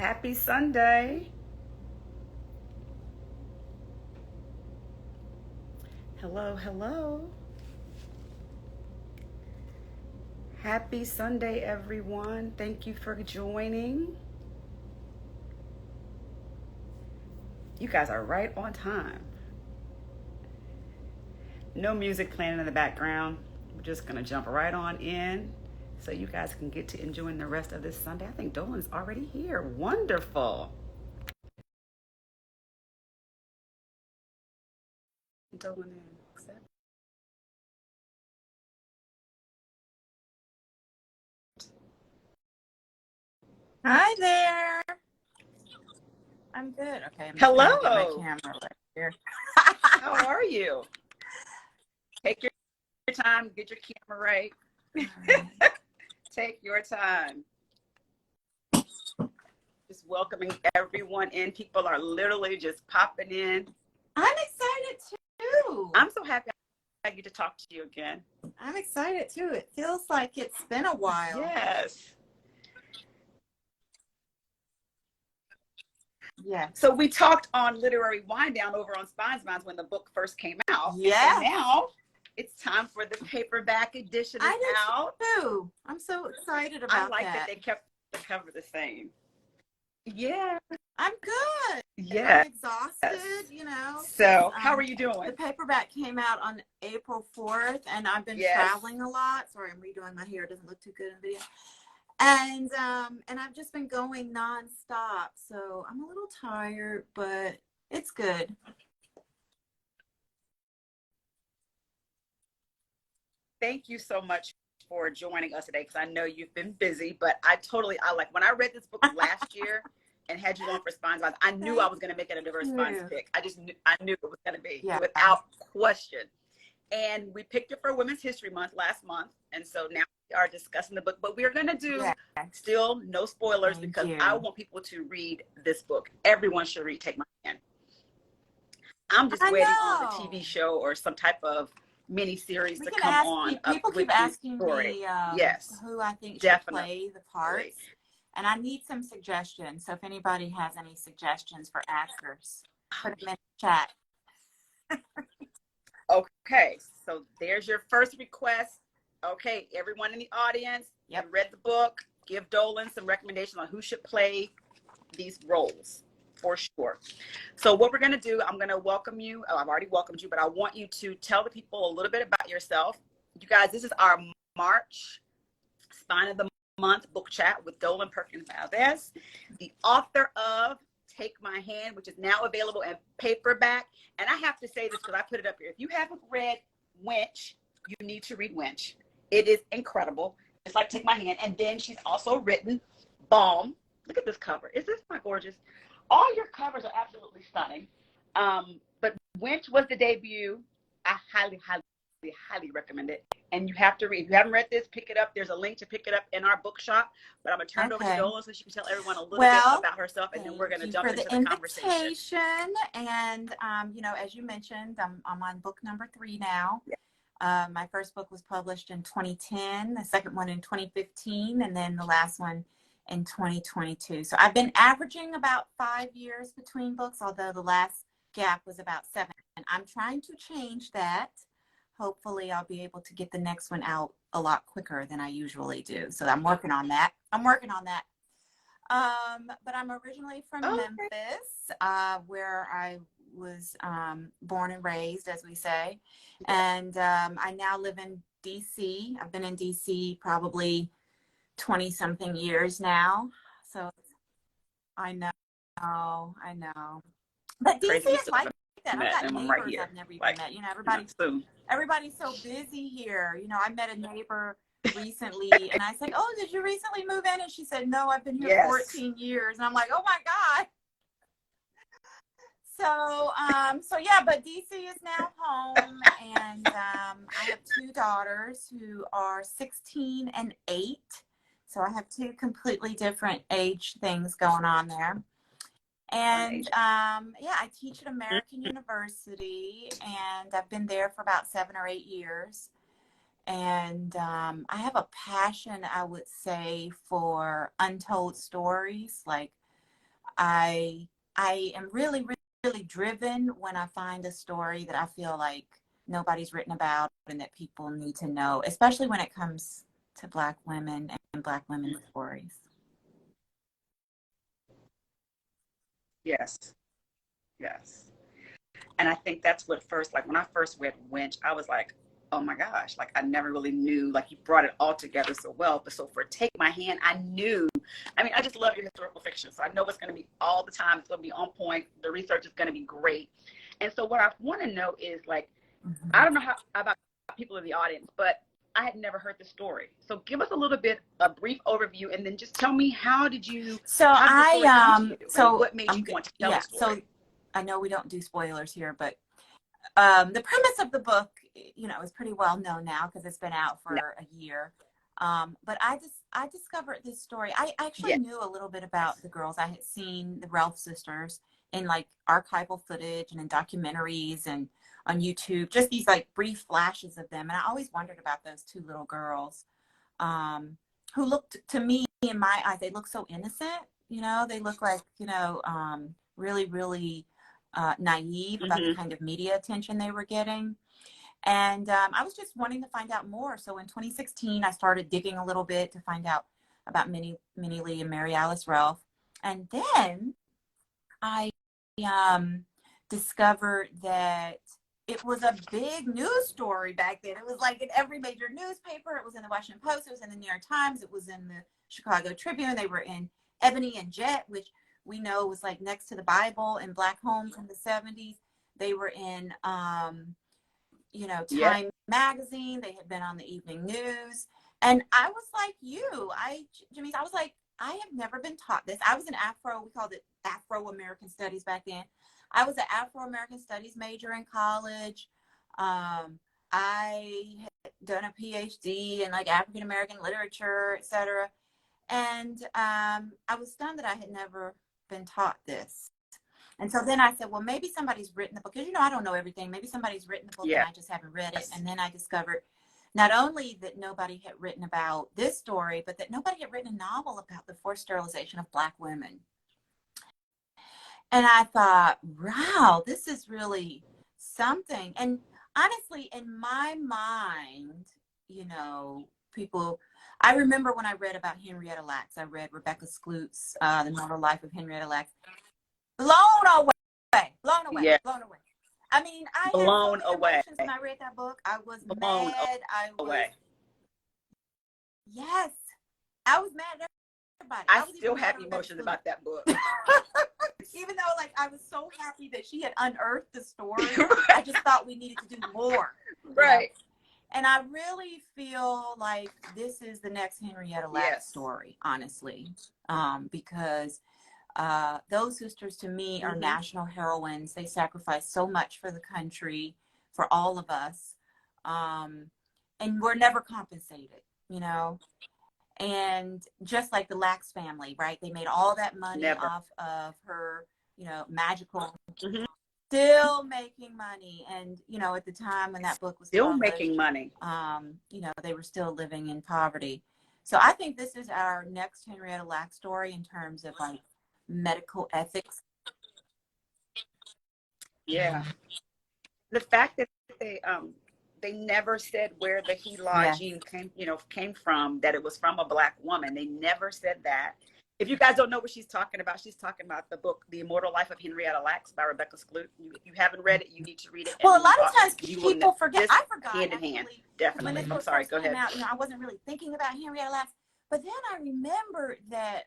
Happy Sunday. Hello, hello. Happy Sunday, everyone. Thank you for joining. You guys are right on time. No music playing in the background. We're just going to jump right on in so you guys can get to enjoying the rest of this Sunday. I think Dolen's already here. Wonderful. Dolen in. Hi there. I'm good. Okay, I'm just gonna get my Hello. camera right here. How are you? Take your time, get your camera right. Take your time. Just welcoming everyone in. People are literally just popping in. I'm excited too. I'm so happy I get to talk to you again. I'm excited too. It feels like it's been a while. Yes. Yeah. So we talked on Literary Wind Down over on Spines Minds when the book first came out. Yeah. So now it's time for the paperback edition out. Too. I'm so excited about I like that they kept the cover the same. Yeah. I'm good. Yeah. I'm exhausted, you know. So how are you doing? The paperback came out on April 4th and I've been traveling a lot. Sorry, I'm redoing my hair. It doesn't look too good in video. And I've just been going nonstop. So I'm a little tired, but it's good. Thank you so much for joining us today because I know you've been busy, but I like when I read this book last year and had you on for Spines Minds, I knew I was going to make it a diverse spines pick. I knew it was going to be without question. And we picked it for Women's History Month last month. And so now we are discussing the book, but we're going to do still no spoilers because I want people to read this book. Everyone should read Take My Hand. I'm just waiting on the TV show or some type of mini series to come on. People keep asking me who I think should play the parts. And I need some suggestions. So if anybody has any suggestions for actors, put them in the chat. Okay, so there's your first request. Okay, everyone in the audience, read the book. Give Dolen some recommendations on who should play these roles for sure. So what we're going to do, I'm going to welcome you. Oh, I've already welcomed you, but I want you to tell the people a little bit about yourself. You guys, this is our March Spine of the Month book chat with Dolen Perkins-Valdez, the author of Take My Hand, which is now available in paperback. And I have to say this because I put it up here. If you haven't read Winch, you need to read Winch. It is incredible. It's like Take My Hand. And then she's also written Balm. Look at this cover. Is this not gorgeous? All your covers are absolutely stunning. But Winch was the debut. I highly recommend it. And you have to read. If you haven't read this, pick it up. There's a link to pick it up in our bookshop. But I'm going to turn it over to Dolen so she can tell everyone a little bit about herself. And then we're going to jump into the conversation. And, you know, as you mentioned, I'm on book number 3 now. My first book was published in 2010, the second one in 2015, and then the last one in 2022. So I've been averaging about 5 years between books, although the last gap was about 7. And I'm trying to change that. Hopefully I'll be able to get the next one out a lot quicker than I usually do. So I'm working on that. But I'm originally from Memphis, where I was born and raised, as we say. And I now live in DC. I've been in DC probably 20 something years now. So I know. But DC is like that. I've got neighbors I've never even met. You know, everybody's so busy here. You know, I met a neighbor recently and I said, "Oh, did you recently move in?" And she said, "No, I've been here 14 years." And I'm like, "Oh my God." So yeah, but DC is now home, and I have 2 daughters who are 16 and 8. So I have 2 completely different age things going on there. And I teach at American University, and I've been there for about 7 or 8 years. And I have a passion, I would say, for untold stories, like I am really, really driven when I find a story that I feel like nobody's written about and that people need to know, especially when it comes to Black women and Black women's stories. Yes. Yes. And I think that's what first, like when I first read Winch, I was like, oh my gosh, like I never really knew, like you brought it all together so well. But so for Take My Hand, I knew, I mean, I just love your historical fiction. So I know it's going to be all the time. It's going to be on point. The research is going to be great. And so what I want to know is like, I don't know how about people in the audience, but I had never heard the story. So give us a little bit, a brief overview, and then just tell me how did the story come to you? So what made you want to tell the story? So I know we don't do spoilers here, but the premise of the book, you know, is pretty well known now because it's been out for a year. But I discovered this story. I actually knew a little bit about the girls. I had seen the Ralph sisters in like archival footage and in documentaries and on YouTube, just these like brief flashes of them. And I always wondered about those two little girls who looked, to me, in my eyes, they look so innocent. You know, they look like, you know, really, really naive about the kind of media attention they were getting. And I was just wanting to find out more. So in 2016, I started digging a little bit to find out about Minnie Lee and Mary Alice Ralph. And then I discovered that it was a big news story back then. It was like in every major newspaper. It was in the Washington Post. It was in the New York Times. It was in the Chicago Tribune. They were in Ebony and Jet, which we know was like next to the Bible in Black homes in the 70s. They were in, you know, Time magazine. They had been on the evening news. And I was like Jamise, I was like, I have never been taught this. I was an we called it Afro-American Studies back then. I was an Afro-American Studies major in college. I had done a PhD in like African-American literature, et cetera. And I was stunned that I had never been taught this. And so then I said, well, maybe somebody's written the book. Because, you know, I don't know everything. Maybe somebody's written the book and I just haven't read it. And then I discovered not only that nobody had written about this story, but that nobody had written a novel about the forced sterilization of Black women. And I thought, wow, this is really something. And honestly, in my mind, you know, I remember when I read about Henrietta Lacks, I read Rebecca Skloot's The Mortal Life of Henrietta Lacks. Blown away. I mean, I had so many emotions when I read that book. I was mad. Yes, I was mad at everybody. I still have emotions about that book. Even though, like, I was so happy that she had unearthed the story, I just thought we needed to do more. Right. You know? And I really feel like this is the next Henrietta Lacks story, honestly, because those sisters, to me, are national heroines. They sacrificed so much for the country, for all of us, and we're never compensated, you know. And just like the Lacks family, right? They made all that money off of her, you know, magical, still making money. And, you know, at the time when that book was still published, making money, you know, they were still living in poverty. So I think this is our next Henrietta Lacks story in terms of like medical ethics. Yeah. The fact that they never said where the HeLa gene came from, that it was from a Black woman. They never said that. If you guys don't know what she's talking about the book, The Immortal Life of Henrietta Lacks by Rebecca Skloot. If you haven't read it, you need to read it. Well, a lot of times people forget. I forgot. Hand in hand, definitely. When this I'm sorry, go ahead. Out, you know, I wasn't really thinking about Henrietta Lacks, but then I remembered that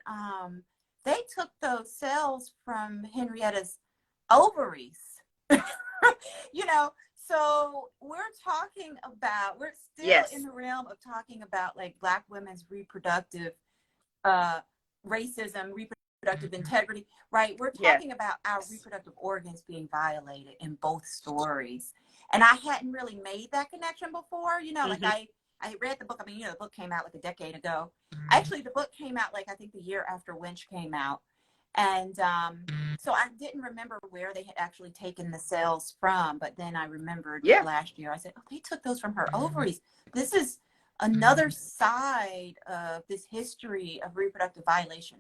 they took those cells from Henrietta's ovaries. You know, so we're still in the realm of talking about like Black women's reproductive racism, reproductive integrity, right? We're talking about our reproductive organs being violated in both stories. And I hadn't really made that connection before, you know, like I read the book. I mean, you know, the book came out like a decade ago. Actually, the book came out like, I think the year after Winch came out. And so I didn't remember where they had actually taken the cells from, but then I remembered last year, I said, oh, they took those from her ovaries. This is another side of this history of reproductive violation.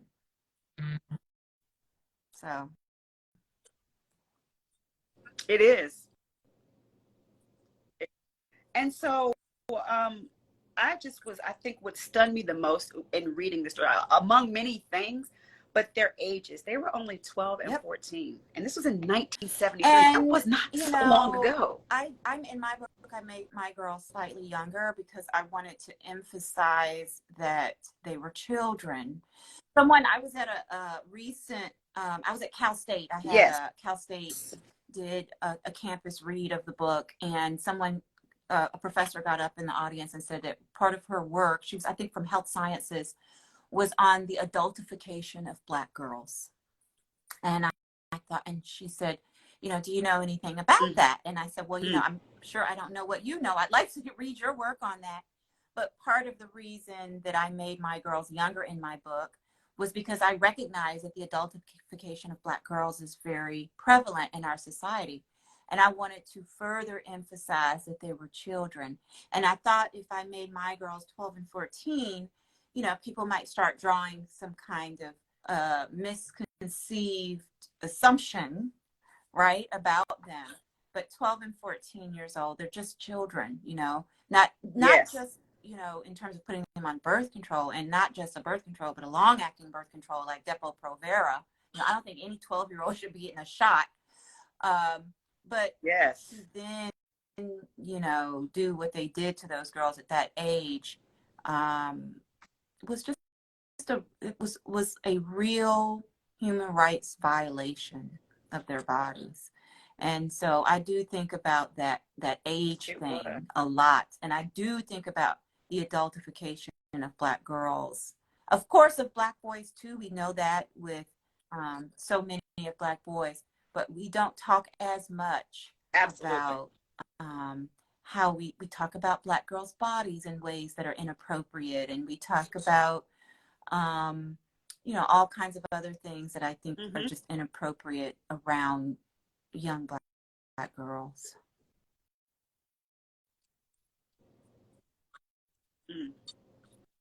So It is. And so, I think what stunned me the most in reading the story, among many things, but their ages. They were only 12 and yep. 14. And this was in 1973. That And, was not you so long know, ago. I'm in my book, I made my girls slightly younger because I wanted to emphasize that they were children. I was at a recent, I was at Cal State. I had Yes. a Cal State did a campus read of the book, and a professor got up in the audience and said that part of her work, she was, I think, from health sciences, was on the adultification of Black girls. And I thought, and she said, you know, do you know anything about that? And I said, well, you know, I'm sure I don't know what you know. I'd like to read your work on that. But part of the reason that I made my girls younger in my book was because I recognize that the adultification of Black girls is very prevalent in our society. And I wanted to further emphasize that they were children. And I thought if I made my girls 12 and 14, you know, people might start drawing some kind of misconceived assumption, right, about them. But 12 and 14 years old, they're just children, you know, not Yes. just, you know, in terms of putting them on birth control, and not just a birth control, but a long-acting birth control like Depo-Provera. You know, I don't think any 12-year-old should be getting a shot. But yes, to then, you know, do what they did to those girls at that age was just was a real human rights violation of their bodies. And so I do think about that age thing a lot. And I do think about the adultification of Black girls. Of course, of Black boys too. We know that with so many of Black boys, but we don't talk as much about how we talk about Black girls' bodies in ways that are inappropriate. And we talk about you know, all kinds of other things that I think are just inappropriate around young Black girls.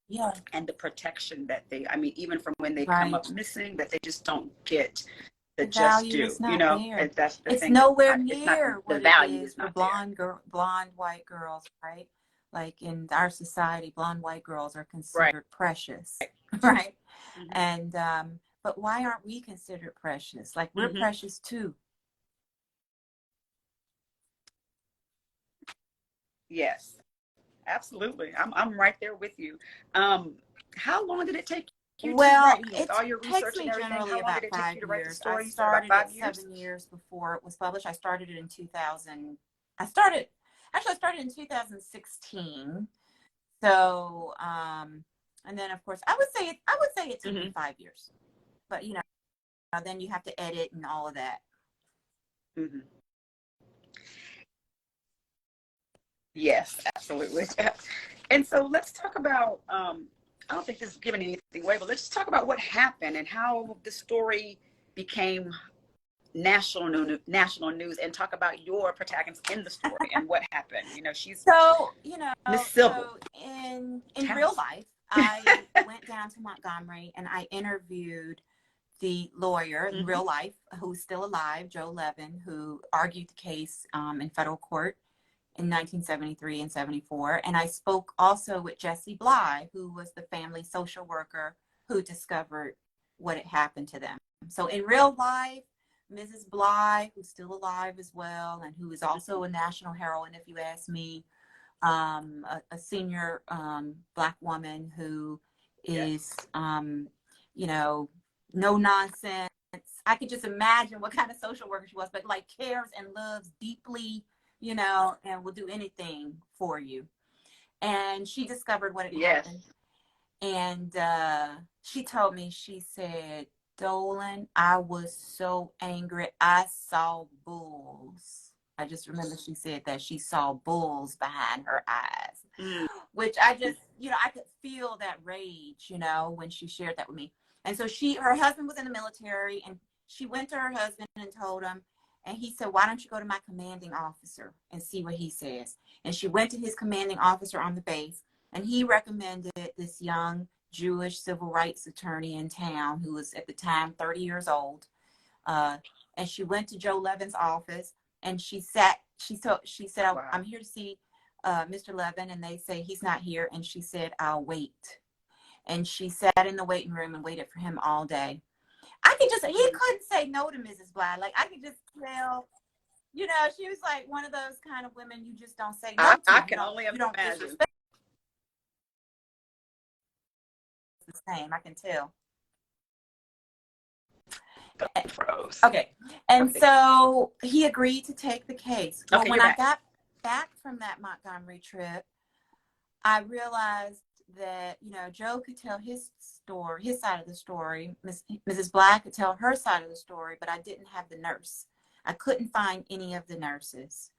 Yeah. And the protection that I mean, even from when they come up missing, that they just don't get the just due, you know, there. That's the it's thing. Nowhere near the what value it is for there. blonde white girls, right? Like in our society, blonde white girls are considered precious, right? And but why aren't we considered precious? Like we're precious too. Yes, absolutely. I'm right there with you. How long did it take you to write with all your research and everything? How long did it take you to write the story? I started about 5 it years? 7 years before it was published. I started it in 2000. I started in 2016. So, and then of course, I would say it took me 5 years. But you know, then you have to edit and all of that. Yes, absolutely. And so let's talk about, I don't think this is giving anything away, but let's just talk about what happened and how the story became national news, and talk about your protagonist in the story and what happened. You know, she's Miss Sybil. So in real life, I went down to Montgomery and I interviewed the lawyer in real life who's still alive, Joe Levin, who argued the case in federal court in 1973 and 74. And I spoke also with Jessie Bly, who was the family social worker who discovered what had happened to them. So in real life, Mrs. Bly, who's still alive as well, and who is also a national heroine, if you ask me, a senior Black woman who is, you know, no nonsense. I could just imagine what kind of social worker she was, but like cares and loves deeply, you know, and will do anything for you. And she discovered what had happened. And she told me, she said, Dolen, I was so angry. I saw bulls. I just remember she said that she saw bulls behind her eyes, which I just, you know, I could feel that rage, you know, when she shared that with me. And so her husband was in the military, and she went to her husband and told him, and he said, why don't you go to my commanding officer and see what he says? And she went to his commanding officer on the base, and he recommended this young Jewish civil rights attorney in town who was at the time 30 years old, And she went to Joe Levin's office, and she said, Wow. I'm here to see Mr. Levin, and they say he's not here. And she said, I'll wait. And she sat in the waiting room and waited for him all day. He couldn't say no to Mrs. Bly. Like, I could just tell, you know, she was like one of those kind of women you just don't say no to. I can only imagine. You don't disrespect. The same, I can tell. Okay. And so he agreed to take the case. Well, okay, when I got back from that Montgomery trip, I realized that, you know, Joe could tell his story, his side of the story. Mrs. Black could tell her side of the story, but I didn't have the nurse. I couldn't find any of the nurses.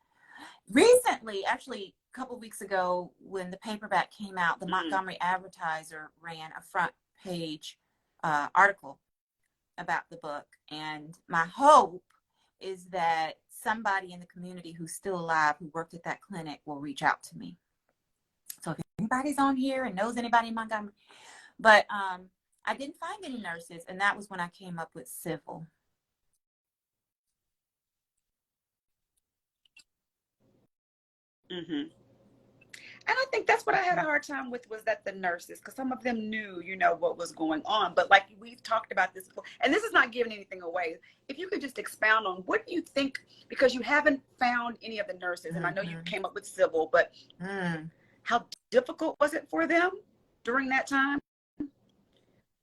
Recently, actually, a couple of weeks ago, when the paperback came out, the Montgomery Advertiser ran a front page article about the book. And my hope is that somebody in the community who's still alive, who worked at that clinic, will reach out to me. So if anybody's on here and knows anybody in Montgomery, but I didn't find any nurses, and that was when I came up with civil. Mm-hmm. And I think that's what I had a hard time with, was that the nurses, because some of them knew, you know, what was going on. But like we've talked about this before, and this is not giving anything away. If you could just expound on what you think, because you haven't found any of the nurses, and I know you came up with civil, but how difficult was it for them during that time?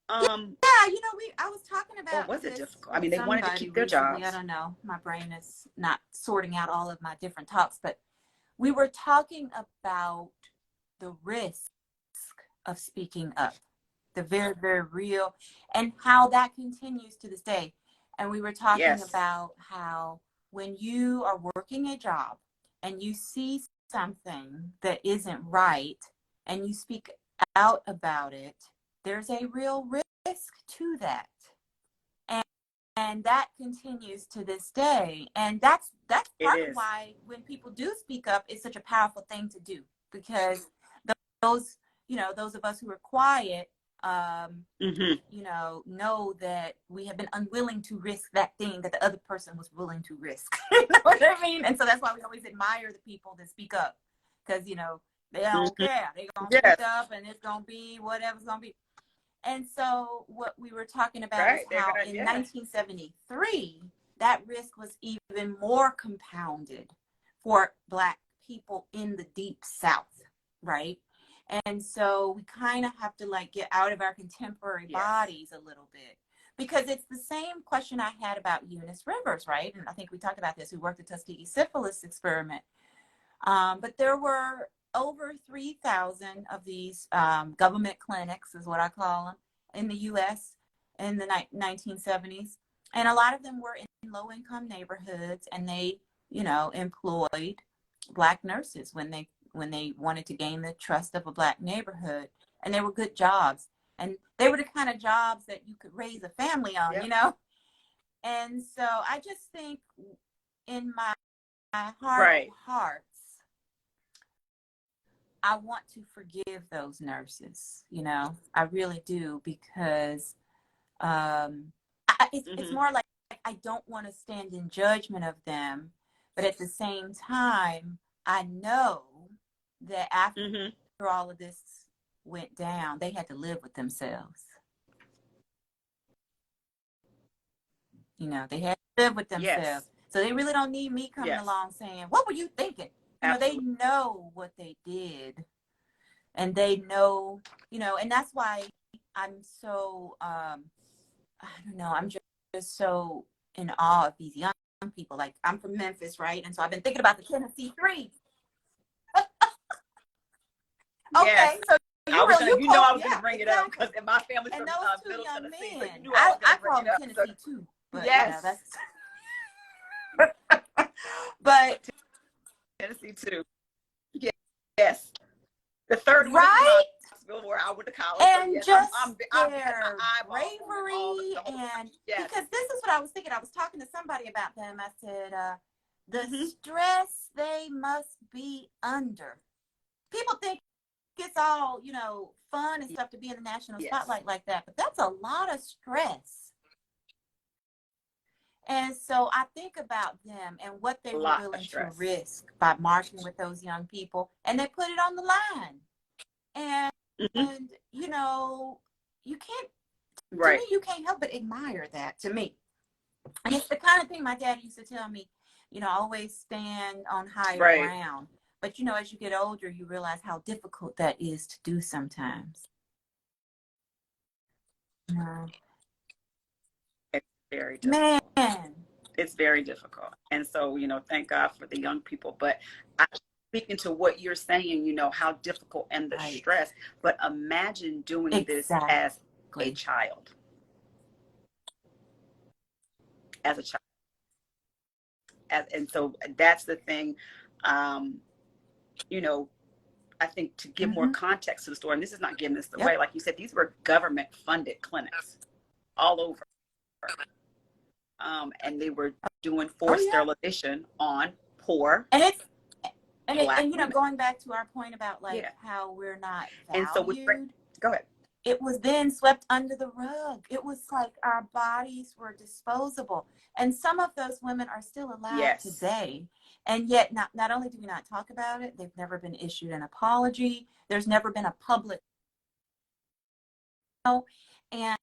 Yeah, you know, I was talking about. Or was it difficult? I mean, they wanted to keep their jobs. I don't know. My brain is not sorting out all of my different talks, but we were talking about the risk of speaking up, the very, very real, and how that continues to this day. And we were talking about how when you are working a job and you see something that isn't right and you speak out about it, there's a real risk to that. And that continues to this day. And that's part of why when people do speak up, it's such a powerful thing to do, because those, you know, those of us who are quiet, you know that we have been unwilling to risk that thing that the other person was willing to risk. You know what I mean? And so that's why we always admire the people that speak up, because, you know, they don't care. They're going to speak up, and it's going to be whatever's going to be. And so what we were talking about is how in 1973, that risk was even more compounded for Black people in the Deep South, right? And so we kind of have to like get out of our contemporary bodies a little bit, because it's the same question I had about Eunice Rivers, right? And I think we talked about this, who worked the Tuskegee syphilis experiment. But there were over 3,000 of these government clinics, is what I call them, in the U.S. in the 1970s. And a lot of them were in low-income neighborhoods, and they, you know, employed Black nurses when they wanted to gain the trust of a Black neighborhood. And they were good jobs. And they were the kind of jobs that you could raise a family on, you know? And so I just think in my heart of hearts, I want to forgive those nurses, you know, I really do, because it's more like I don't want to stand in judgment of them, but at the same time, I know that after all of this went down, they had to live with themselves. You know, they had to live with themselves. So they really don't need me coming along saying, what were you thinking? You know, they know what they did, and they know, you know, and that's why I'm so, I don't know, I'm just so in awe of these young people. Like, I'm from Memphis, right? And so I've been thinking about the Tennessee Three. Okay, so I was going to bring it up, because in my family's from Middle Tennessee. So you knew I call them Tennessee too. But, you know, that's but Tennessee too. Yes. The third one, right? Where I went to college. And so yes, just their bravery, and because this is what I was thinking. I was talking to somebody about them. I said, the stress they must be under. People think it's all, you know, fun and stuff to be in the national spotlight like that, but that's a lot of stress. And so I think about them and what they A were lot of willing to stress. risk by marching with those young people, and they put it on the line. And you know, you can't, to me, you can't help but admire that, to me. And it's the kind of thing my dad used to tell me, you know, always stand on higher ground. But, you know, as you get older, you realize how difficult that is to do sometimes. It's very difficult. Man. It's very difficult. And so, you know, thank God for the young people. But I speaking to what you're saying, you know, how difficult and the stress. But imagine doing this as a child. As a child. And so that's the thing, you know, I think to give more context to the story, and this is not giving this away, like you said, these were government funded clinics all over. And they were doing forced sterilization on poor and Black you know, women. going back to our point about like how we're not valued. And so go ahead. It was then swept under the rug. It was like our bodies were disposable. And some of those women are still alive today. And yet not only do we not talk about it, they've never been issued an apology. There's never been a public, and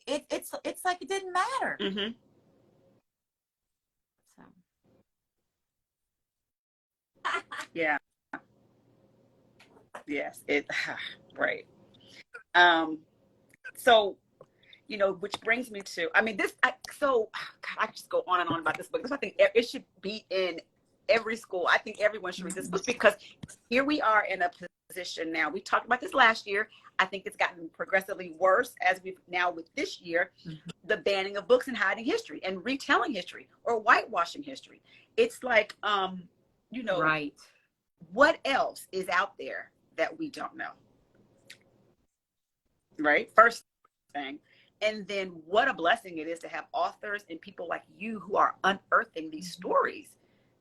it's like it didn't matter. So. Yeah. Yes. Right. So, you know, which brings me to, I mean, I just go on and on about this book. I think it should be in every school. I think everyone should read this book, because here we are in a position now. We talked about this last year. I think it's gotten progressively worse as we've now with this year, the banning of books and hiding history and retelling history or whitewashing history. It's like, you know, what else is out there that we don't know? Right? First thing. And then what a blessing it is to have authors and people like you who are unearthing these stories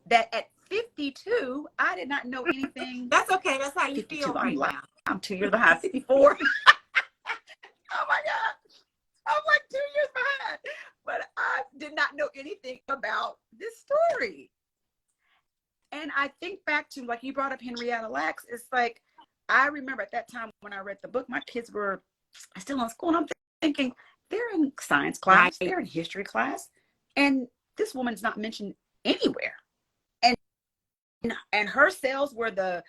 that at 52, I did not know anything. That's okay. That's how you feel right now. I'm 2 years behind. 54. Oh my God. I'm like 2 years behind. But I did not know anything about this story. And I think back to, like you brought up Henrietta Lacks, it's like, I remember at that time when I read the book, my kids were still in school, and I'm thinking, they're in science class, they're in history class, and this woman's not mentioned anywhere. And her cells were the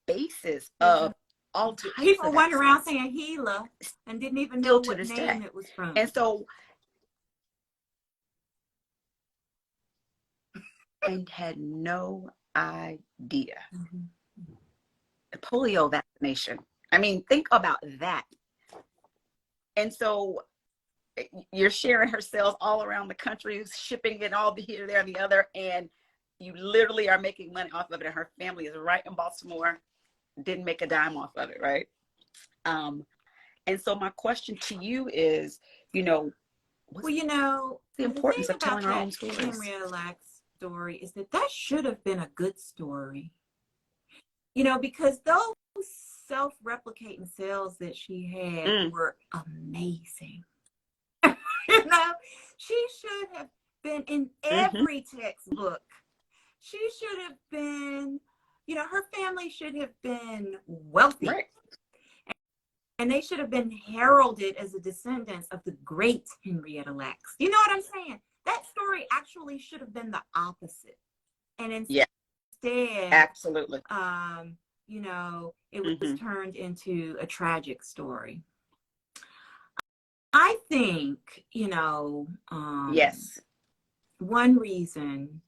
basis of all types people of went around saying Gila and didn't even know what name it was from. And so, and had no idea. The polio vaccination. I mean, think about that. And so you're sharing her cells all around the country, shipping it all here, there, and the other, and you literally are making money off of it. And her family is right in Baltimore, didn't make a dime off of it, right? And so my question to you is, you know, well, you know, the importance of telling our own stories. Henrietta Lacks story is that should have been a good story. You know, because those self-replicating cells that she had were amazing. You know, she should have been in every textbook. She should have been, you know, her family should have been wealthy. Right. And they should have been heralded as the descendants of the great Henrietta Lacks. You know what I'm saying? That story actually should have been the opposite. And instead, absolutely. You know, it was turned into a tragic story. I think, you know, one reason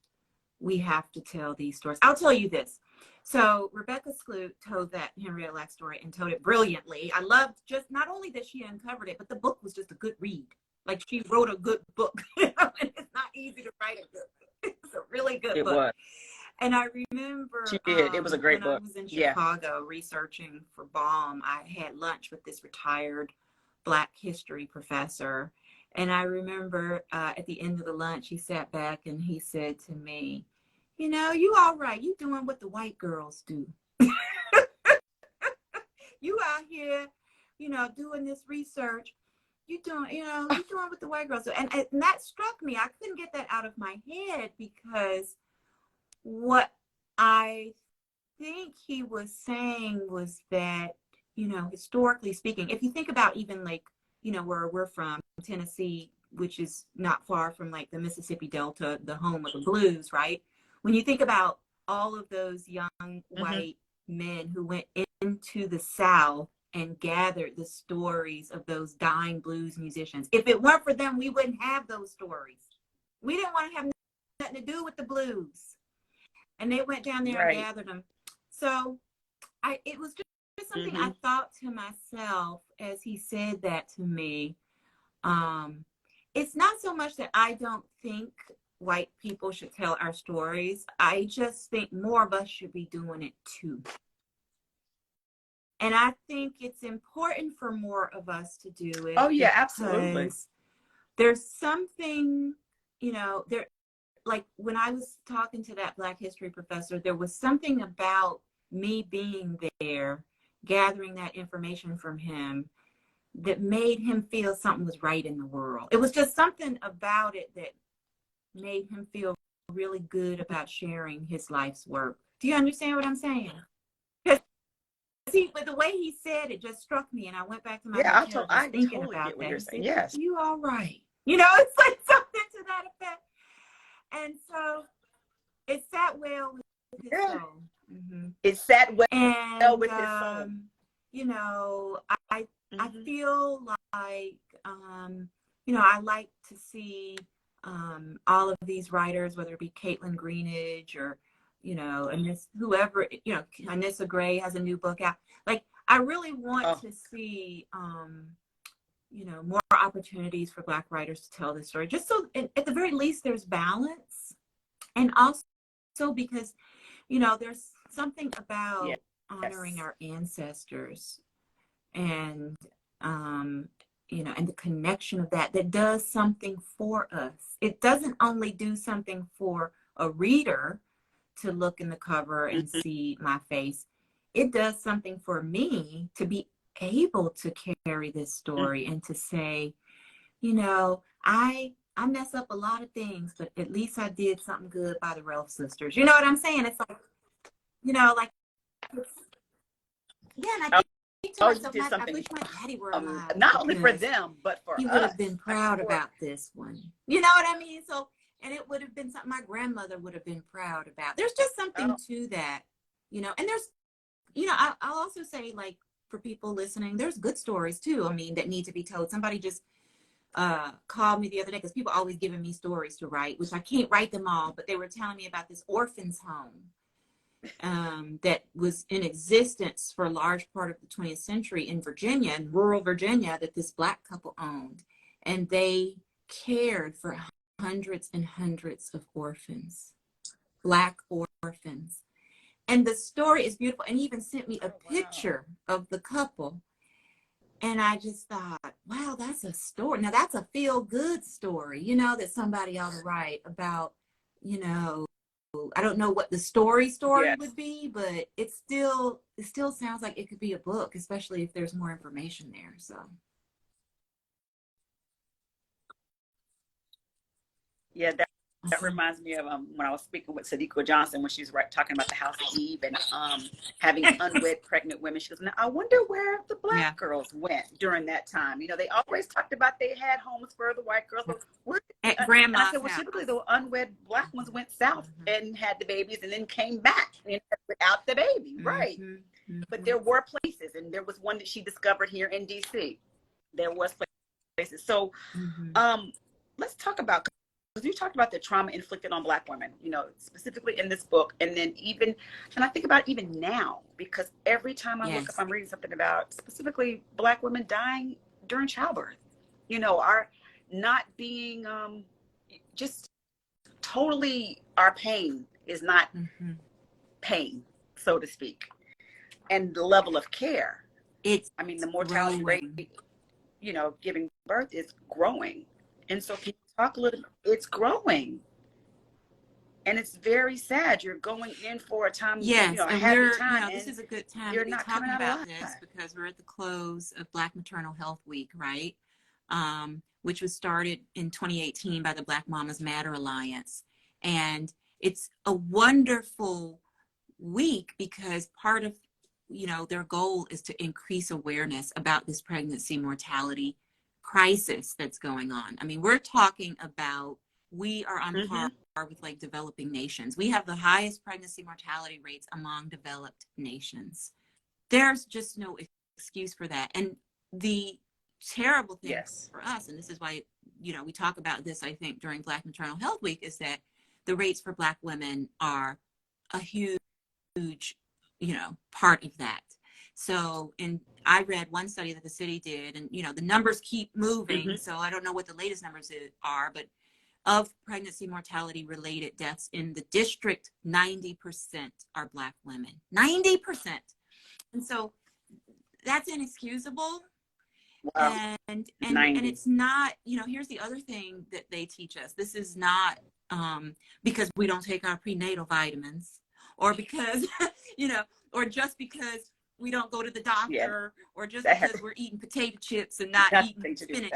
we have to tell these stories, I'll tell you this. So Rebecca Skloot told that Henrietta Lacks story and told it brilliantly. I loved just not only that she uncovered it, but the book was just a good read. Like, she wrote a good book. You know, and it's not easy to write a good book. It's a really good book. It was. And I remember she did. It was a great book. I was in Chicago researching for Baum, I had lunch with this retired Black history professor. And I remember at the end of the lunch, he sat back and he said to me, you know, you all right. You doing what the white girls do. You out here, you know, doing this research. you doing? You doing with the white girls? And that struck me. I couldn't get that out of my head, because what I think he was saying was that, historically speaking, if you think about even like, where we're from, Tennessee, which is not far from like the Mississippi Delta, the home of the blues, right? When you think about all of those young white men who went into the South and gathered the stories of those dying blues musicians. If it weren't for them, we wouldn't have those stories. We didn't want to have nothing to do with the blues. And they went down there and gathered them. So it was just something I thought to myself as he said that to me. It's not so much that I don't think white people should tell our stories. I just think more of us should be doing it too. And I think it's important for more of us to do it. Oh, yeah, absolutely. There's something, like when I was talking to that Black history professor, there was something about me being there, gathering that information from him, that made him feel something was right in the world. It was just something about it that made him feel really good about sharing his life's work. Do you understand what I'm saying? See, but the way he said it just struck me, and I went back to my hotel just thinking totally about get what that. you're saying. Yes. You all right? It's like something to that effect. And so it sat well with his soul. It sat well with his soul. I feel like, I like to see all of these writers, whether it be Caitlin Greenidge or, whoever, Anissa Gray has a new book out. Like, I really want to see, more opportunities for Black writers to tell this story, just so at the very least there's balance. And also because, there's something about honoring our ancestors and, and the connection of that does something for us. It doesn't only do something for a reader to look in the cover and see my face. It does something for me to be able to carry this story and to say, I mess up a lot of things, but at least I did something good by the Relf sisters. You know what I'm saying? It's like, and I think to myself, I wish my daddy were alive. Not only for them, but for us. He would have been proud about this one. You know what I mean? So, and it would have been something my grandmother would have been proud about. There's just something to that, and there's, I'll also say, like, for people listening, there's good stories too. I mean, that need to be told. Somebody just called me the other day, because people always giving me stories to write, which I can't write them all, but they were telling me about this orphans home that was in existence for a large part of the 20th century in Virginia, in rural Virginia, that this Black couple owned. And they cared for hundreds and hundreds of orphans, Black orphans. And the story is beautiful. And he even sent me a picture of the couple. And I just thought, wow, that's a story. Now that's a feel-good story, that somebody ought to write about, I don't know what the story would be, but it still sounds like it could be a book, especially if there's more information there. So. Yeah, that reminds me of when I was speaking with Sadiqa Johnson, when she's talking about the House of Eve and having unwed pregnant women. She goes, now I wonder where the Black girls went during that time. They always talked about they had homes for the white girls. But where, at grandma's and I said, well, typically the unwed Black ones went south and had the babies and then came back without the baby, right? But there were places, and there was one that she discovered here in DC. There was places. So let's talk about, because you talked about the trauma inflicted on Black women, specifically in this book, and then I think about even now, because every time I look up, I'm reading something about specifically Black women dying during childbirth, our not being just totally, our pain is not pain, so to speak, and the level of care. The mortality rate, giving birth is growing. And so can you talk a little, it's growing. And it's very sad. You're going in for a time, a happy time. This is a good time to be not talking about this because we're at the close of Black Maternal Health Week, right? which was started in 2018 by the Black Mamas Matter Alliance. And it's a wonderful week because part of, their goal is to increase awareness about this pregnancy mortality crisis that's going on. I mean, we're talking about, we are on par with like developing nations. We have the highest pregnancy mortality rates among developed nations. There's just no excuse for that. And the terrible thing for us, and this is why, we talk about this, I think, during Black Maternal Health Week, is that the rates for Black women are a huge, part of that. So, and I read one study that the city did, and, the numbers keep moving. So I don't know what the latest numbers are, but of pregnancy mortality related deaths in the district, 90% are Black women, 90%. And so that's inexcusable. Wow. And it's not, here's the other thing that they teach us. This is not because we don't take our prenatal vitamins, or because, or just because we don't go to the doctor, or just because we're eating potato chips and not eating spinach.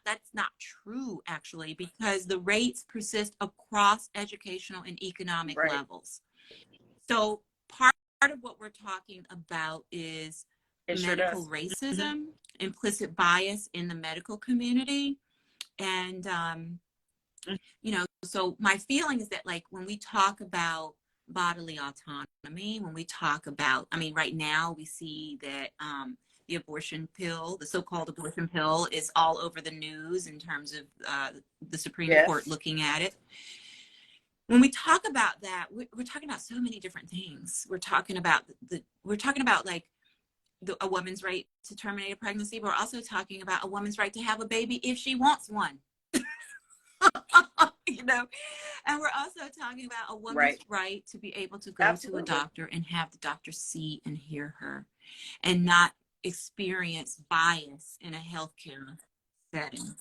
That's not true, actually, because the rates persist across educational and economic levels. So part of what we're talking about is medical racism, implicit bias in the medical community. And, so my feeling is that, like, when we talk about bodily autonomy, when we talk about, right now we see that the abortion pill, the so-called abortion pill, is all over the news in terms of the Supreme Court looking at it. When we talk about that, we're talking about so many different things. We're talking about like a woman's right to terminate a pregnancy, but we're also talking about a woman's right to have a baby if she wants one. And we're also talking about a woman's right to be able to go to a doctor and have the doctor see and hear her, and not experience bias in a healthcare setting.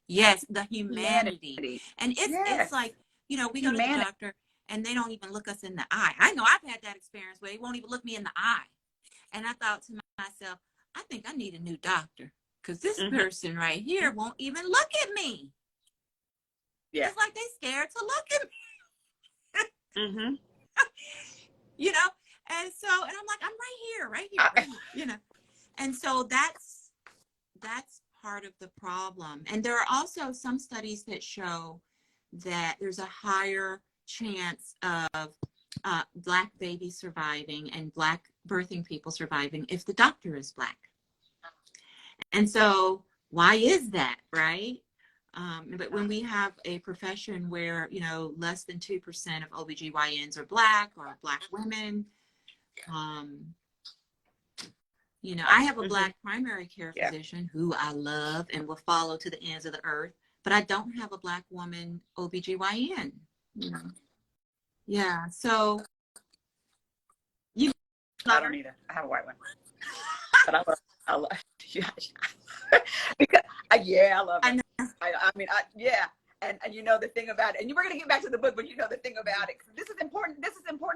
Yes, the humanity. And it's like, we go to the doctor and they don't even look us in the eye. I know I've had that experience where they won't even look me in the eye. And I thought to myself, I think I need a new doctor, because this person right here won't even look at me. Yeah. It's like they scared to look at me. And so, and I'm like, I'm right here. And so that's part of the problem. And there are also some studies that show that there's a higher chance of Black babies surviving and Black birthing people surviving if the doctor is Black. And so why is that, right? But when we have a profession where, less than 2% of OBGYNs are Black, or Black women, I have a Black primary care physician who I love and will follow to the ends of the earth, but I don't have a Black woman OBGYN, Yeah, so I don't either. I have a white one. But I love because I love it. And the thing about it, and we're going to get back to the book, but the thing about it, this is important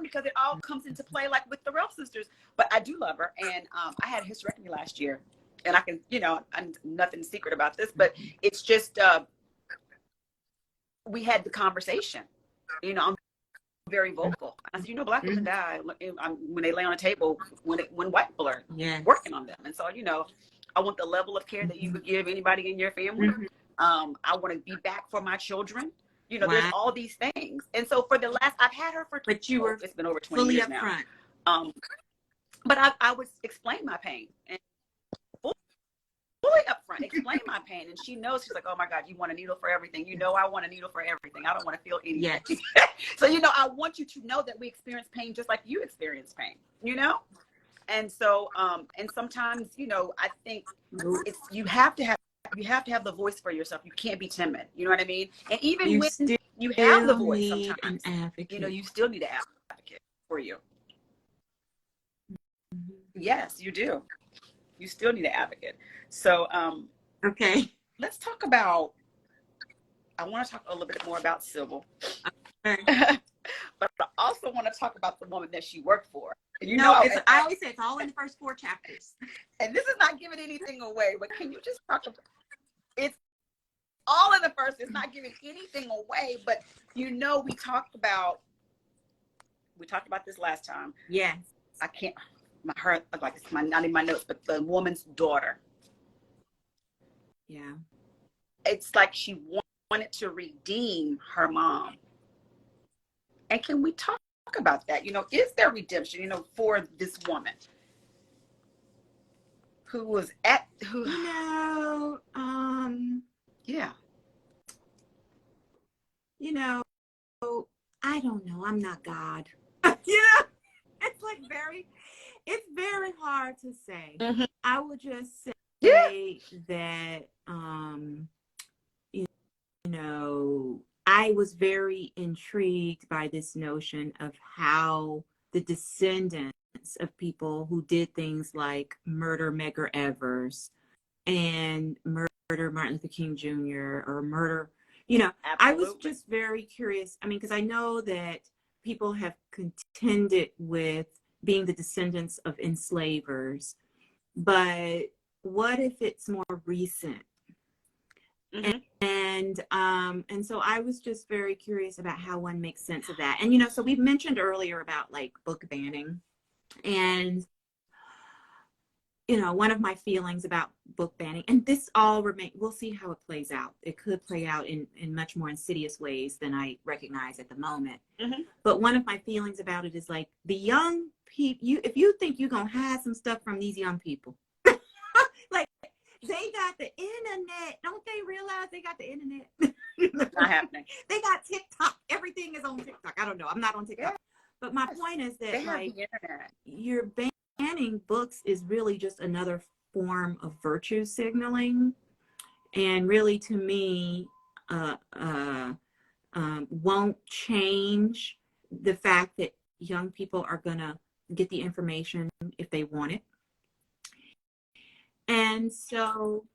because it all comes into play, like with the Ralph sisters. But I do love her, and I had a hysterectomy last year, and I can, I'm nothing secret about this, but it's just we had the conversation. I'm very vocal. I said, Black women die when they lay on a table when white people are working on them, and so I want the level of care that you would give anybody in your family. I want to be back for my children. There's all these things. And so for the last, I've had her for, it's been over 20 years now. But I would explain my pain, and fully upfront, explain my pain. And she knows, she's like, oh my God, you want a needle for everything. I want a needle for everything. I don't want to feel anything. So, I want you to know that we experience pain just like you experience pain, And so, and sometimes, I think you have to have the voice for yourself. You can't be timid. You know what I mean? And even when you have the voice, sometimes, you still need an advocate for you. Yes, you do. You still need an advocate. So, okay. Let's talk about, I want to talk a little bit more about Sybil. But I also want to talk about the woman that she worked for. And I always say it's all in the first 4 chapters. And this is not giving anything away, but can you just talk about all in the first. It's not giving anything away, but you know, we talked about this last time. Yes. I can't. Like it's not in my notes, but the woman's daughter. Yeah. It's like she wanted to redeem her mom. And can we talk about that? You know, is there redemption, you know, for this woman who was you know, yeah. You know, I don't know. I'm not God. You know, it's very hard to say. Mm-hmm. I would just say that, you know, I was very intrigued by this notion of how the descendants of people who did things like murder Medgar Evers and murder Martin Luther King Jr. or murder, you know, Absolutely. I was just very curious. I mean, because I know that people have contended with being the descendants of enslavers, but what if it's more recent? Mm-hmm. And so I was just very curious about how one makes sense of that. And, you know, so we mentioned earlier about like book banning, and you know, one of my feelings about book banning, and this all remain, we'll see how it plays out. It could play out in much more insidious ways than I recognize at the moment. Mm-hmm. But one of my feelings about it is like the young people, if you think you're going to hide some stuff from these young people, like they got the internet. Don't they realize they got the internet? Not happening. They got TikTok. Everything is on TikTok. I don't know. I'm not on TikTok. Yeah. But my point is that like you're banning books is really just another form of virtue signaling, and really to me won't change the fact that young people are gonna get the information if they want it, and so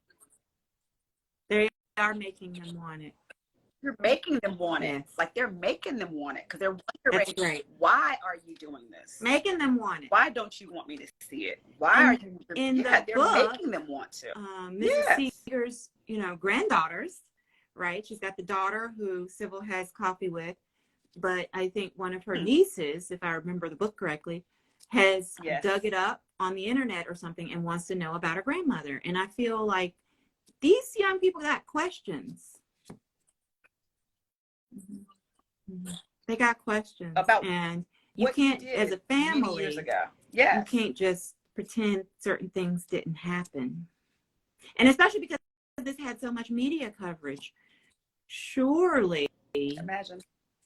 they are making them want it. You're making them want it. Yes. Like they're making them want it because they're wondering, that's right. Why are you doing this? Making them want it. Why don't you want me to see it? Why are you? They're book, making them want to. Mrs. Seeger's, you know, granddaughters, right? She's got the daughter who Sybil has coffee with, but I think one of her nieces, if I remember the book correctly, has dug it up on the internet or something and wants to know about her grandmother. And I feel like these young people got questions. Mm-hmm. They got questions about, and you can't, as a family, years ago. You can't just pretend certain things didn't happen. And especially because this had so much media coverage, surely imagine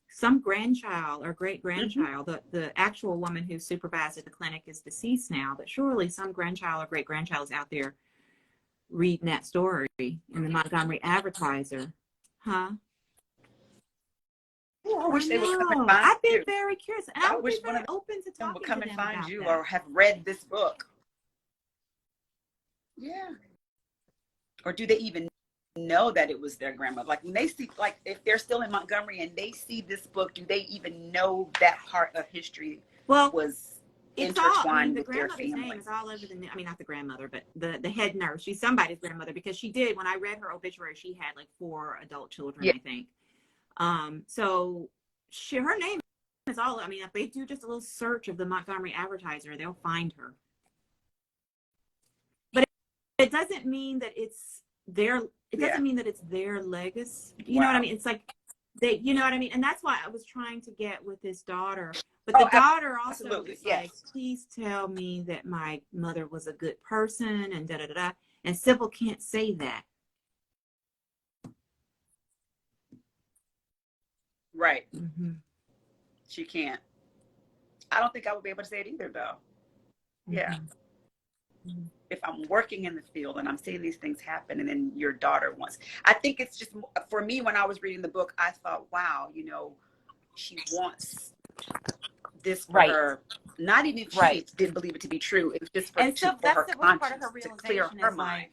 some grandchild or great grandchild, the actual woman who supervised at the clinic is deceased now, but surely some grandchild or great grandchild is out there reading that story in the Montgomery Advertiser. Huh? I wish they would come and find I've been you. very curious. And I would wish be very open to talking come to and them find about you that. or have read this book. Yeah. Or do they even know that it was their grandmother? Like when they see, like if they're still in Montgomery and they see this book, do they even know that part of history was intertwined with their family? Name is all over the, I mean, not the grandmother, but the head nurse. She's somebody's grandmother because she did, when I read her obituary, she had like 4 adult children, I think. So her name is all, I mean, if they do just a little search of the Montgomery Advertiser, they'll find her. But it doesn't mean that it's their, it doesn't mean that it's their legacy. You know what I mean? It's like, they, you know what I mean? And that's why I was trying to get with this daughter. But the daughter also is like, please tell me that my mother was a good person and da-da-da-da. And Sybil can't say that. Right. Mm-hmm. She can't. I don't think I would be able to say it either, though. Yeah. Mm-hmm. If I'm working in the field and I'm seeing these things happen and then your daughter wants, I think it's just, for me, when I was reading the book, I thought, wow, you know, she wants this for her. Not even if she didn't believe it to be true. It was just for, and so for her conscience, part of her realization, to clear her mind.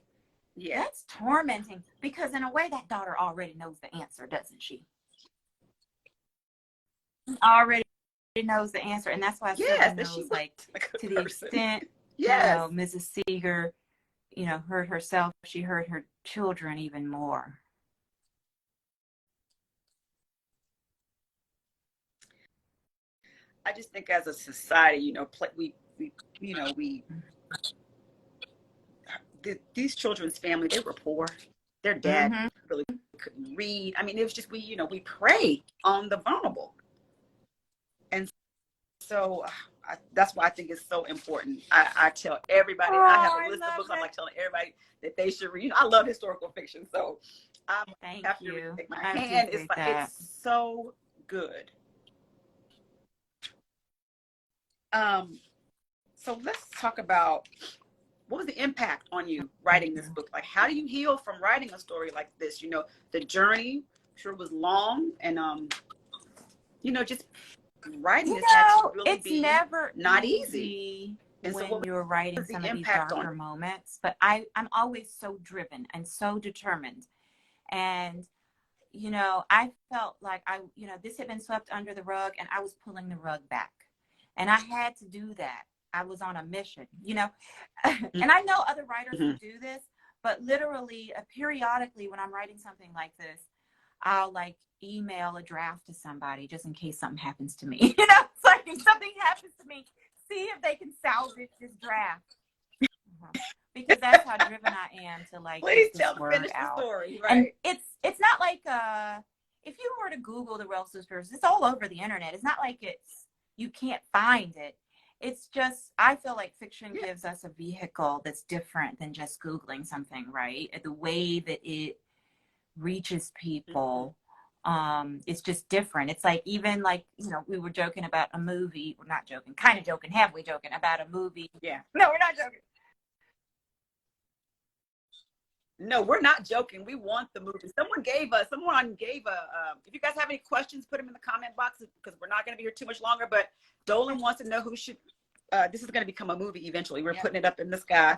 Like, that's tormenting, because in a way that daughter already knows the answer, doesn't she? Already knows the answer, and that's why Sybil knows, like to the extent, you know, Mrs. Seeger, you know, hurt herself, she hurt her children even more. I just think as a society, these children's family, they were poor. Their dad Mm-hmm. really couldn't read. I mean, it was just, we prey on the vulnerable. And so that's why I think it's so important. I tell everybody, I have a list of books. I'm like telling everybody that they should read. I love historical fiction. So I have to read Take My Hand. It's like, it's so good. So let's talk about, what was the impact on you writing this book? Like, how do you heal from writing a story like this? The journey sure was long, and just writing this had to really be never not easy. And when so you're writing some of these darker moments, but I'm always so driven and so determined. And, I felt like this had been swept under the rug, and I was pulling the rug back. And I had to do that. I was on a mission, and I know other writers who do this, but literally, periodically, when I'm writing something like this, I'll like email a draft to somebody just in case something happens to me. It's like, if something happens to me, see if they can salvage this draft. Because that's how driven I am to like please get this word out. The story, right? And it's not like if you were to Google the Rell Sisters, it's all over the internet. It's not like you can't find it. It's just, I feel like fiction gives us a vehicle that's different than just Googling something, right? The way that it reaches people, it's just different. It's like, even like, we were joking about a movie. We're not joking, kind of joking, halfway joking about a movie. Yeah. No, we're not joking. No, we're not joking. We want the movie. Someone gave if you guys have any questions, put them in the comment box, because we're not going to be here too much longer. But Dolen wants to know who should, this is going to become a movie eventually. We're putting it up in the sky.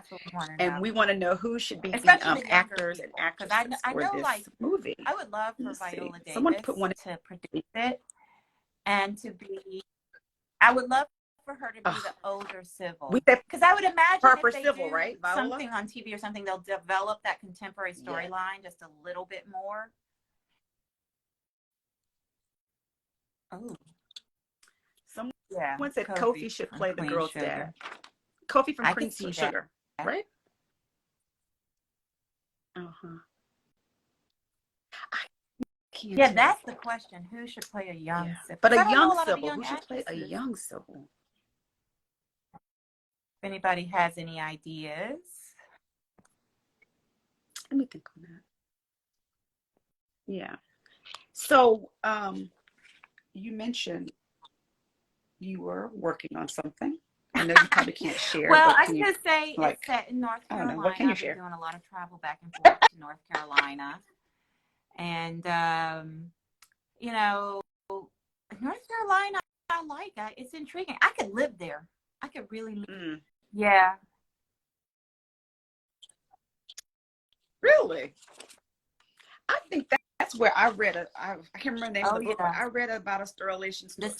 And we want to know who should be the actors and actresses for this movie. I would love for Viola Davis Someone put one to produce it, and I would love for her to be the older Sybil, because I would imagine Harper if they Sybil, do right? something on TV or something, they'll develop that contemporary storyline just a little bit more. Oh, someone said Kofi should play the girl's dad. Kofi from Queen Sugar, right? Yeah, that's the question. Who should play a young Sybil? But a young Sybil. Who should play a young Sybil? If anybody has any ideas, let me think on that. Yeah. So, you mentioned you were working on something. I know you probably can't share. Well, I can just say it's set in North Carolina. I don't know. What can you share? I've been doing a lot of travel back and forth to North Carolina. And, North Carolina, I like it. It's intriguing. I could live there. I could really live. Yeah. Really? I think that's where I read I can't remember the name of the book, but I read about a sterilization story,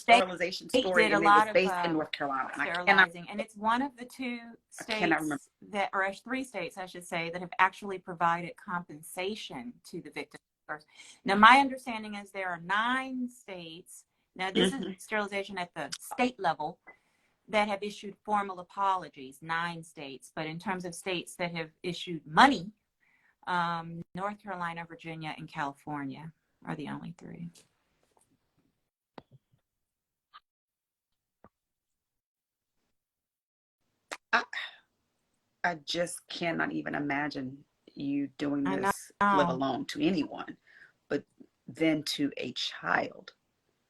and it was based in North Carolina. Sterilizing, and it's one of the two states that, or three states, I should say, that have actually provided compensation to the victims. Now, my understanding is there are 9 states. Now, this is sterilization at the state level that have issued formal apologies, 9 states. But in terms of states that have issued money, North Carolina, Virginia, and California are the only 3. I just cannot even imagine you doing this, let alone to anyone, but then to a child,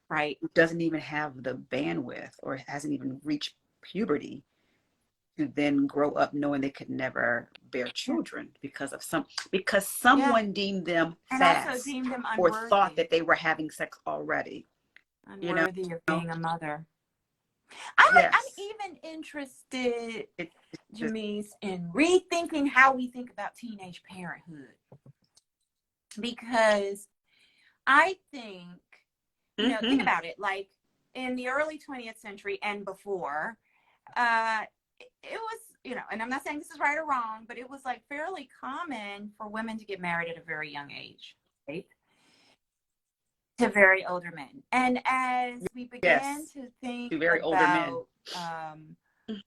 right, who doesn't even have the bandwidth or hasn't even reached puberty, to then grow up knowing they could never bear children because someone deemed them fast, also deemed them or thought that they were having sex already, unworthy of being a mother. I'm even interested, Jamise, in rethinking how we think about teenage parenthood, because I think, think about it, like in the early 20th century and before, it was, and I'm not saying this is right or wrong, but it was like fairly common for women to get married at a very young age, right? to very older men. And as we began Yes. to think To very older men. about,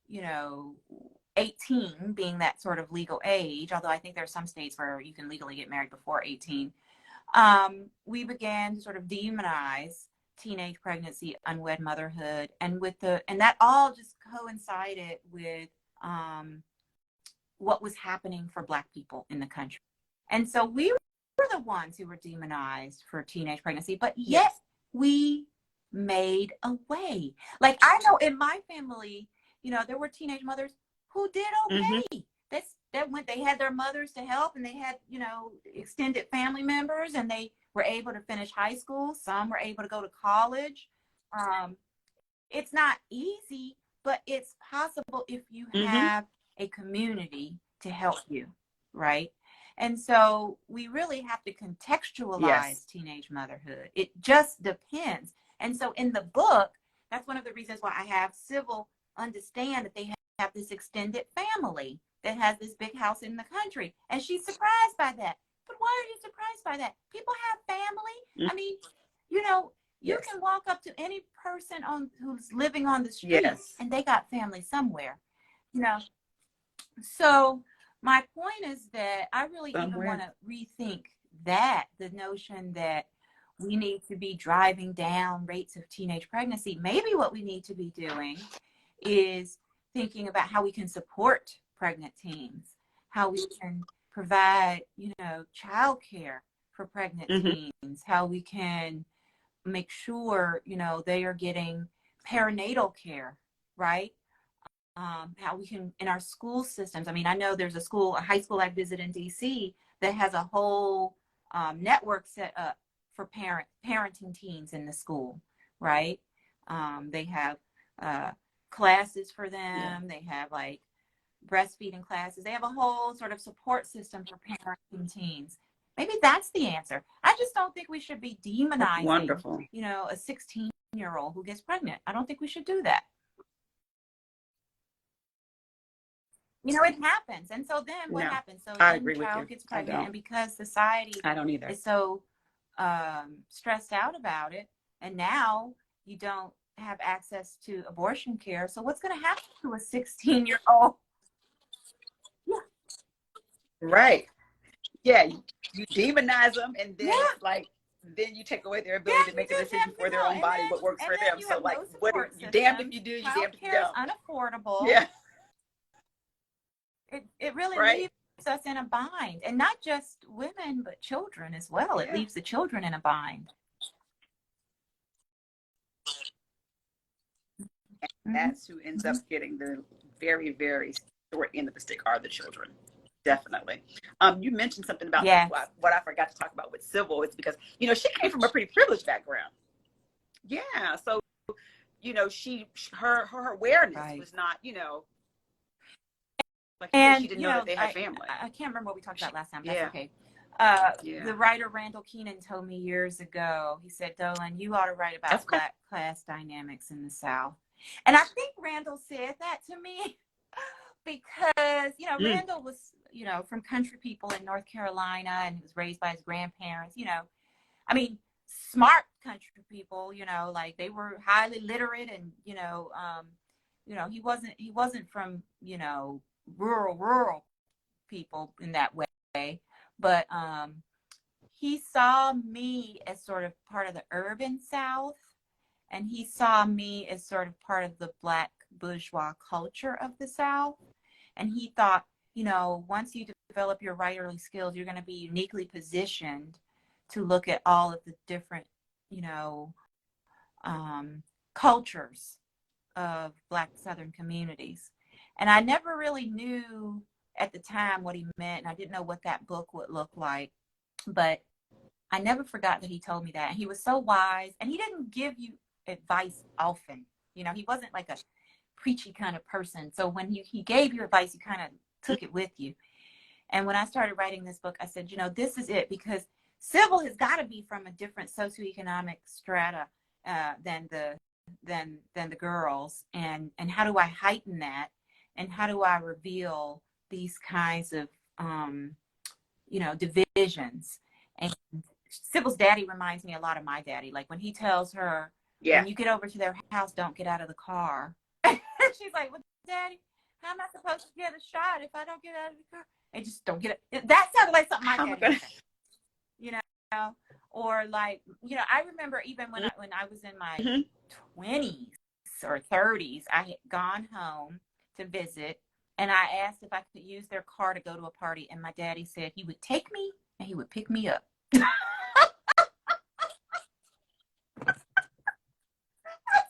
you know, 18 being that sort of legal age, although I think there are some states where you can legally get married before 18, we began to sort of demonize teenage pregnancy, unwed motherhood, and that all just coincided with what was happening for Black people in the country. And so we were the ones who were demonized for teenage pregnancy, but yet Yes. we made a way. Like, I know in my family, you know, there were teenage mothers who did okay. They had their mothers to help, and they had, you know, extended family members, and they were able to finish high school. Some were able to go to college. It's not easy, but it's possible if you have a community to help you, right? And so we really have to contextualize teenage motherhood. It just depends. And so in the book, that's one of the reasons why I have Civil understand that they have this extended family that has this big house in the country. And she's surprised by that. But why are you surprised by that? People have family. I mean, you know, you can walk up to any person who's living on the street and they got family somewhere, you know. So my point is that I really even want to rethink the notion that we need to be driving down rates of teenage pregnancy. Maybe what we need to be doing is thinking about how we can support pregnant teens, how we can provide, you know, childcare for pregnant teens, how we can make sure, you know, they are getting perinatal care, right? How we can, in our school systems. I mean, I know there's a high school I visit in DC that has a whole network set up for parenting teens in the school, right? They have classes for them. They have like breastfeeding classes. They have a whole sort of support system for parenting teens. Maybe that's the answer. I just don't think we should be demonizing, you know, a 16-year-old who gets pregnant. I don't think we should do that. You know, it happens. And so then what happens? So then the child gets pregnant, and because society is so stressed out about it, and now you don't have access to abortion care. So what's going to happen to a 16-year-old? Right. Yeah. You demonize them, and then it's like, then you take away their ability to make a decision for their own body, what works for them. So like, what you damned if you do, you damned if you don't. Unaffordable. Yeah. It really leaves us in a bind, and not just women, but children as well. It leaves the children in a bind. And that's who ends up getting the very, very short end of the stick, are the children. Definitely. You mentioned something about what I forgot to talk about with Civil. It's because, you know, she came from a pretty privileged background. Yeah. So, you know, her awareness was not, you know, like, and she didn't know that they had family. I can't remember what we talked about last time. That's okay. The writer Randall Keenan told me years ago, he said, Dolen, you ought to write about Black class dynamics in the South. And I think Randall said that to me because, you know, Randall was, you know, from country people in North Carolina, and he was raised by his grandparents, you know, I mean, smart country people, you know, like they were highly literate, and, you know, he wasn't from, you know, rural people in that way, but he saw me as sort of part of the urban South, and he saw me as sort of part of the Black bourgeois culture of the South. And he thought, you know, once you develop your writerly skills, you're going to be uniquely positioned to look at all of the different, you know, cultures of Black Southern communities. And I never really knew at the time what he meant, and I didn't know what that book would look like. But I never forgot that he told me that. And he was so wise, and he didn't give you advice often. You know, he wasn't like a preachy kind of person. So when he gave you advice, you kind of took it with you. And when I started writing this book, I said, you know, this is it, because Civil has got to be from a different socioeconomic strata than the girls. And how do I heighten that? And how do I reveal these kinds of, you know, divisions? And Sybil's daddy reminds me a lot of my daddy. Like when he tells her, when you get over to their house, don't get out of the car. She's like, well, Daddy, how am I supposed to get a shot if I don't get out of the car? And just don't get it. That sounded like something my daddy would say. You know, or like, you know, I remember even when I was in my 20s or 30s, I had gone home to visit, and I asked if I could use their car to go to a party, and my daddy said he would take me and he would pick me up. I was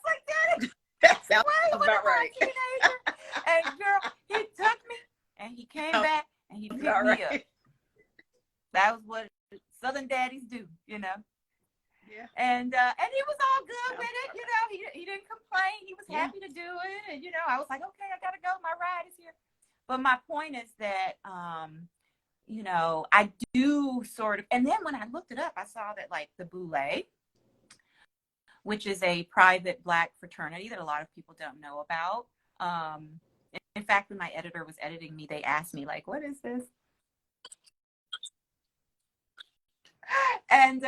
like, Daddy, that sounds about right. And girl, he took me and he came back and he picked me up. That was what Southern daddies do, you know. Yeah. And he was all good with it, you know. He didn't complain. He was happy to do it, and you know, I was like, okay, I gotta go. My ride is here. But my point is that, you know, I do sort of. And then when I looked it up, I saw that like the Boule, which is a private Black fraternity that a lot of people don't know about. In fact, when my editor was editing me, they asked me like, "What is this?" And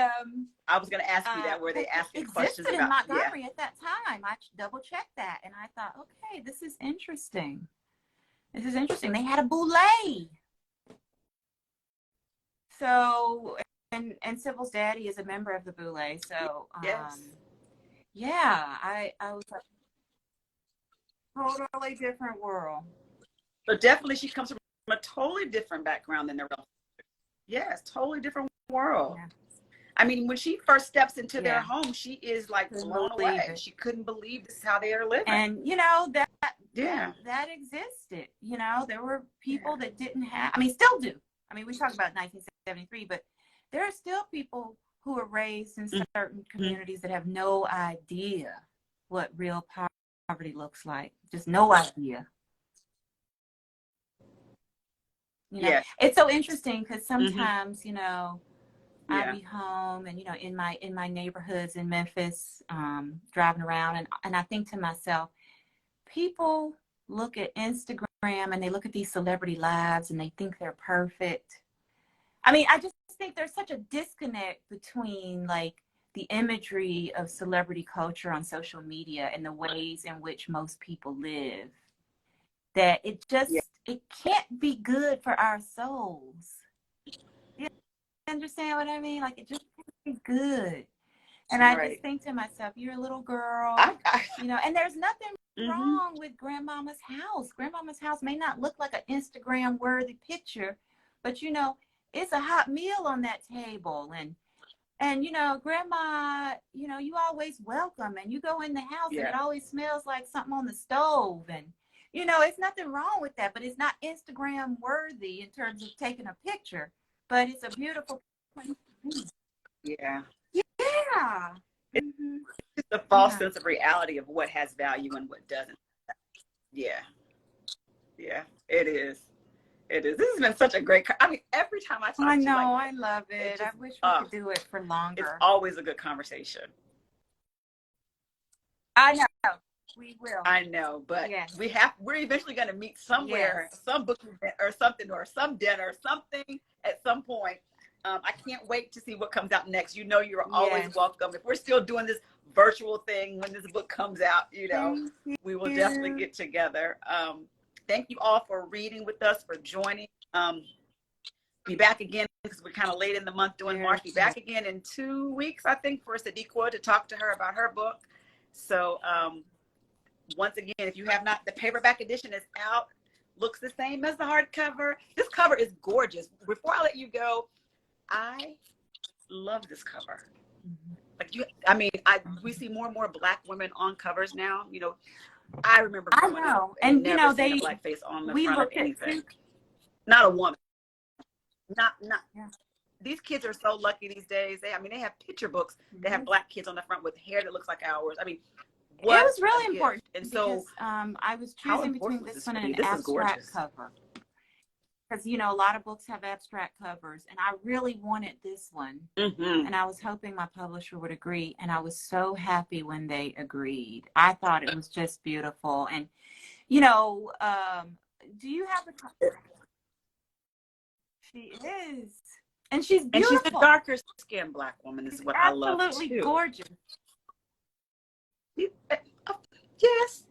I was going to ask you that, where they asked you questions about in Montgomery at that time. I double checked that, and I thought, okay, this is interesting. This is interesting. They had a Boule. So, and Sybil's daddy is a member of the Boule. So, yeah, I was like, totally different world. So definitely, she comes from a totally different background than the rest. Yes, totally different world. Yeah. I mean, when she first steps into their home, she is like blown away. She couldn't believe this is how they are living. And you know that existed. You know, there were people that didn't have. I mean, still do. I mean, we talk about 1973, but there are still people who are raised in certain communities that have no idea what real poverty looks like. Just no idea. You know, it's so interesting because sometimes, you know, I'll be home and, you know, in my neighborhoods in Memphis, driving around, and I think to myself, people look at Instagram and they look at these celebrity lives and they think they're perfect. I mean, I just think there's such a disconnect between like the imagery of celebrity culture on social media and the ways in which most people live, that it just it can't be good for our souls. You understand what I mean? Like, it just can't be good. And I just think to myself, you're a little girl, you know, and there's nothing wrong with grandmama's house. Grandmama's house may not look like an Instagram worthy picture, but you know, it's a hot meal on that table, and you know, grandma, you know, you always welcome, and you go in the house and it always smells like something on the stove, and you know, it's nothing wrong with that, but it's not Instagram worthy in terms of taking a picture, but it's a beautiful place. Yeah. It's just a false sense of reality of what has value and what doesn't. Yeah, it is. It is. This has been such a great. I mean, every time I talk to you, I know, I love it. I wish we could do it for longer. It's always a good conversation. I know. We will. I know, but we're eventually going to meet somewhere, some book event or something, or some dinner, or something at some point. I can't wait to see what comes out next. You know, you're always welcome. If we're still doing this virtual thing when this book comes out, you know, we will definitely get together. Thank you all for reading with us, for joining. Be back again because we're kind of late in the month doing March. Be back again in 2 weeks, I think, for Sadiqa to talk to her about her book. So once again, if you have not, the paperback edition is out. Looks the same as the hardcover. This cover is gorgeous. Before I let you go, I love this cover. Like we see more and more Black women on covers now. You know, I remember. I know, and you know, a Black face on the front of anything. Not a woman. Not. Yeah. These kids are so lucky these days. They have picture books that have Black kids on the front with hair that looks like ours. I mean, it was really important. And so, I was choosing between this one and an abstract cover. Because, you know, a lot of books have abstract covers, and I really wanted this one. And I was hoping my publisher would agree, and I was so happy when they agreed. I thought it was just beautiful. And, you know, do you have the cover? She is. And she's And beautiful. she's a darker skinned Black woman is what I love too. Absolutely gorgeous. Yes.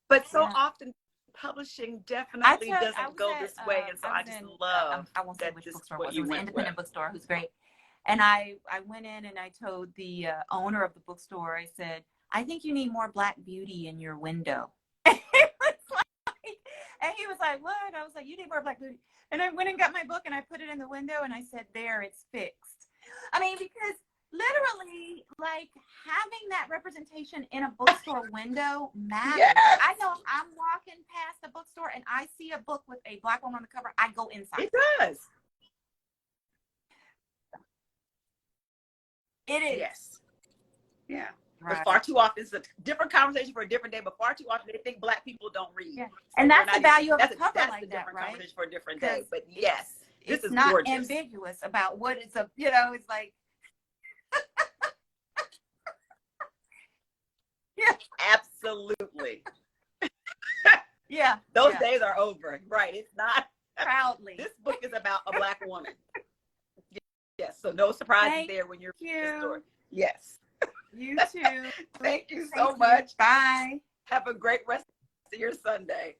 But so often publishing definitely doesn't go this way. And so I just love I won't say which bookstore it was. It was an independent bookstore who's great. And I went in and I told the owner of the bookstore, I said, I think you need more Black beauty in your window. And he was like, what? I was like, you need more Black beauty. And I went and got my book and I put it in the window and I said, there, it's fixed. I mean, because literally, like, having that representation in a bookstore window matters. Yes. I know if I'm walking past a bookstore and I see a book with a Black woman on the cover, I go inside. It does. It is. Yes. Yeah. Right. But far too often, it's a different conversation for a different day, but far too often they think Black people don't read. Yeah. So and that's the value of a cover that's like a that, different right? conversation for a different day. But yes, this it's is not gorgeous. ambiguous about what it's a, you know, it's like, yeah. Absolutely. Yeah. Those days are over. Right. It's not. Proudly. This book is about a Black woman. Yes. So no surprises there when you're in the store. Yes. You too. Thank you so much. Bye. Have a great rest of your Sunday.